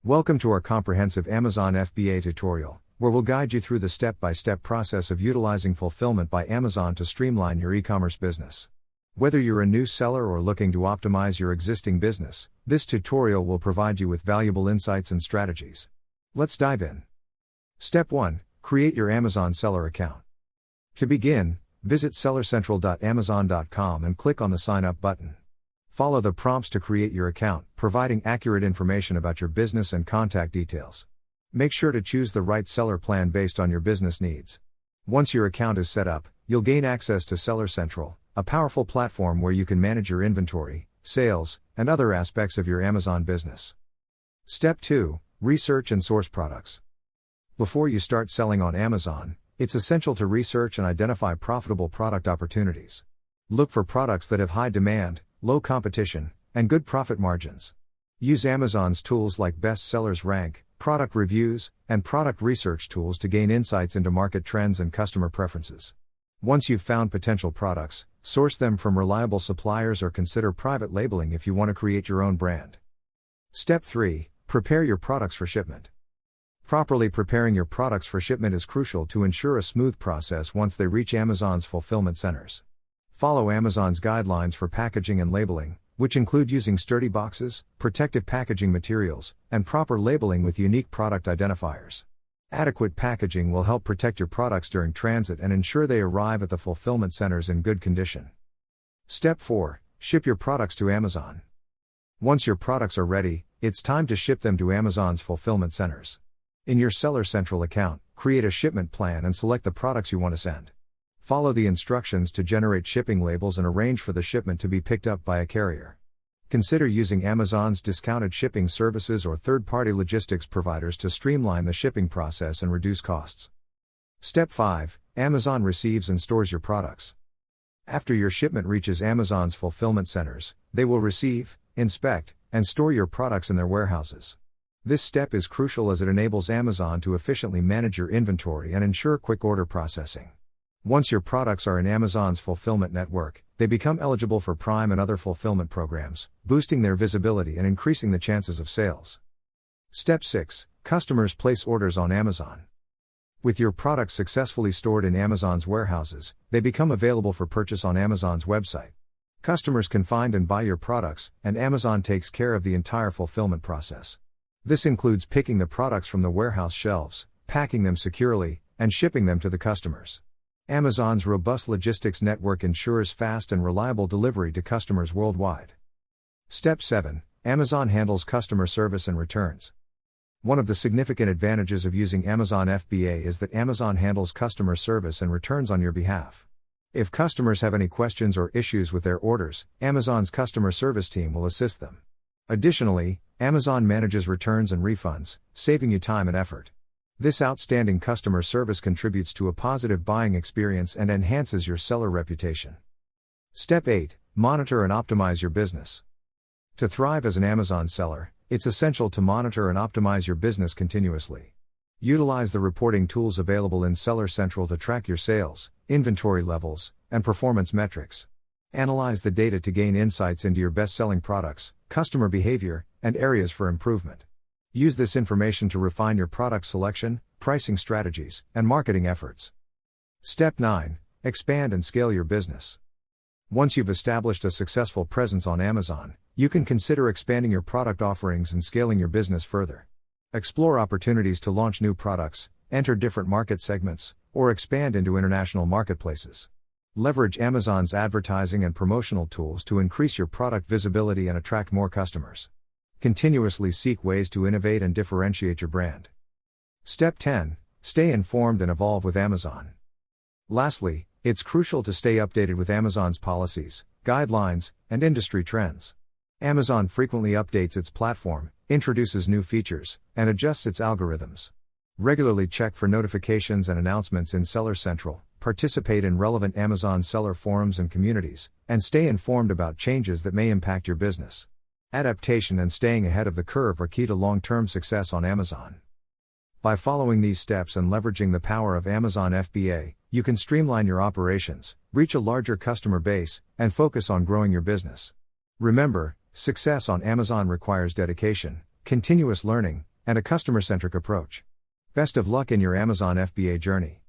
Welcome to our comprehensive Amazon FBA tutorial, where we'll guide you through the step-by-step process of utilizing fulfillment by Amazon to streamline your e-commerce business. Whether you're a new seller or looking to optimize your existing business, this tutorial will provide you with valuable insights and strategies. Let's dive in. Step 1. Create your Amazon seller account. To begin, visit sellercentral.amazon.com and click on the Sign Up button. Follow the prompts to create your account, providing accurate information about your business and contact details. Make sure to choose the right seller plan based on your business needs. Once your account is set up, you'll gain access to Seller Central, a powerful platform where you can manage your inventory, sales, and other aspects of your Amazon business. Step 2. Research and source products. Before you start selling on Amazon, it's essential to research and identify profitable product opportunities. Look for products that have high demand, low competition, and good profit margins. Use Amazon's tools like Best Sellers Rank, product reviews, and product research tools to gain insights into market trends and customer preferences. Once you've found potential products, source them from reliable suppliers or consider private labeling if you want to create your own brand. Step 3. Prepare your products for shipment. Properly preparing your products for shipment is crucial to ensure a smooth process once they reach Amazon's fulfillment centers. Follow Amazon's guidelines for packaging and labeling, which include using sturdy boxes, protective packaging materials, and proper labeling with unique product identifiers. Adequate packaging will help protect your products during transit and ensure they arrive at the fulfillment centers in good condition. Step 4. Ship your products to Amazon. Once your products are ready, it's time to ship them to Amazon's fulfillment centers. In your Seller Central account, create a shipment plan and select the products you want to send. Follow the instructions to generate shipping labels and arrange for the shipment to be picked up by a carrier. Consider using Amazon's discounted shipping services or third-party logistics providers to streamline the shipping process and reduce costs. Step 5. Amazon receives and stores your products. After your shipment reaches Amazon's fulfillment centers, they will receive, inspect, and store your products in their warehouses. This step is crucial as it enables Amazon to efficiently manage your inventory and ensure quick order processing. Once your products are in Amazon's fulfillment network, they become eligible for Prime and other fulfillment programs, boosting their visibility and increasing the chances of sales. Step 6. Customers place orders on Amazon. With your products successfully stored in Amazon's warehouses, they become available for purchase on Amazon's website. Customers can find and buy your products, and Amazon takes care of the entire fulfillment process. This includes picking the products from the warehouse shelves, packing them securely, and shipping them to the customers. Amazon's robust logistics network ensures fast and reliable delivery to customers worldwide. Step 7. Amazon handles customer service and returns. One of the significant advantages of using Amazon FBA is that Amazon handles customer service and returns on your behalf. If customers have any questions or issues with their orders, Amazon's customer service team will assist them. Additionally, Amazon manages returns and refunds, saving you time and effort. This outstanding customer service contributes to a positive buying experience and enhances your seller reputation. Step 8. Monitor and optimize your business. To thrive as an Amazon seller, it's essential to monitor and optimize your business continuously. Utilize the reporting tools available in Seller Central to track your sales, inventory levels, and performance metrics. Analyze the data to gain insights into your best-selling products, customer behavior, and areas for improvement. Use this information to refine your product selection, pricing strategies, and marketing efforts. Step 9. Expand and scale your business. Once you've established a successful presence on Amazon, you can consider expanding your product offerings and scaling your business further. Explore opportunities to launch new products, enter different market segments, or expand into international marketplaces. Leverage Amazon's advertising and promotional tools to increase your product visibility and attract more customers. Continuously seek ways to innovate and differentiate your brand. Step 10. Stay informed and evolve with Amazon. Lastly, it's crucial to stay updated with Amazon's policies, guidelines, and industry trends. Amazon frequently updates its platform, introduces new features, and adjusts its algorithms. Regularly check for notifications and announcements in Seller Central, participate in relevant Amazon seller forums and communities, and stay informed about changes that may impact your business. Adaptation and staying ahead of the curve are key to long-term success on Amazon. By following these steps and leveraging the power of Amazon FBA, you can streamline your operations, reach a larger customer base, and focus on growing your business. Remember, success on Amazon requires dedication, continuous learning, and a customer-centric approach. Best of luck in your Amazon FBA journey.